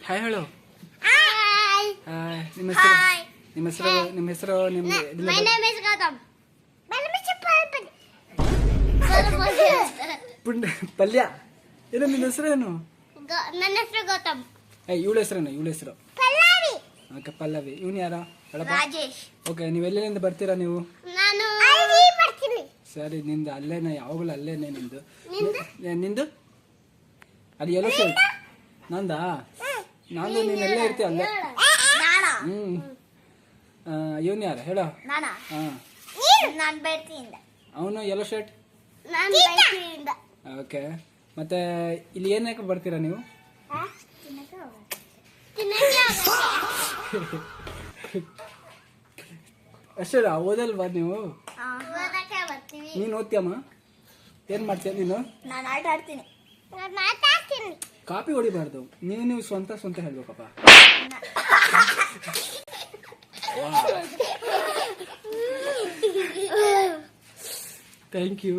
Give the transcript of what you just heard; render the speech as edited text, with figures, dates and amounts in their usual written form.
Hi ಹೇಳು. Hi. Hi. ನಿಮ್ಮ ಹೆಸರು ನಿಮ್ಮ ಹೆಸರು ನಿಮ್ಮ ಹೆಸರು ನಿಮ್ಮ My name is Gautam. ಪುಂಡ ಪಲ್ಯ ಏನು ನಿನ್ನ ಹೆಸರೇನು? ನನ್ನ ಹೆಸರು ಗೌತಮ್. ಇವಳ ಹೆಸರೇನು? ಇವಳ ಹೆಸರು ಪಲ್ಲವಿ. ಓಕೆ ಪಲ್ಲವಿ. ಇವನು ಯಾರ? ರಾಜೇಶ್. ಓಕೆ, ನೀವು ಎಲ್ಲೆಲ್ಲಿಂದ ಬರ್ತೀರಾ ನೀವು? ನಾನು ಬರ್ತೀನಿ. ಸರಿ, ನಿಂದು ಅಲ್ಲೇನೆ, ಯಾವಾಗಲೂ ಅಲ್ಲೇನೆ ನಿಂದು. ನಿಂದು ಅದು ಎಲ್ಲೋ ಶರ್ಟ್ ನಂದಾ? ನಂದು ನೀನು ಎಲ್ಲೇ ಇರ್ತೀಯ ಅಲ್ಲೇ. ಇವನು ಯಾರು ಹೇಳ? ಹಾಂ, ನಾನು ಬರ್ತಿಯಿಂದ. ಅವನು ಎಲ್ಲೋ ಶರ್ಟ್. ನಾನು ಬರ್ತಿಯಿಂದ. ಓಕೆ, ಮತ್ತೆ ಇಲ್ಲಿ ಏನಕ್ಕೆ ಬರ್ತೀರಾ ನೀವು? ಅಷ್ಟೇ ಓದಲ್ವಾ ನೀವು? ಬರ್ತೀವಿ. ನೀನು ಓದ್ತೀಯಮ್ಮ? ಏನು ಮಾಡ್ತೀಯ ನೀನು? ನಾನು ಆಟ ಆಡ್ತೀನಿ. ಮಾತಾಡ್ತೀನಿ. ಕಾಪಿ ಹೊಡಿಬಾರ್ದು, ನೀವು ಸ್ವಂತ ಹೇಳ್ಬೇಕಪ್ಪ. Thank you.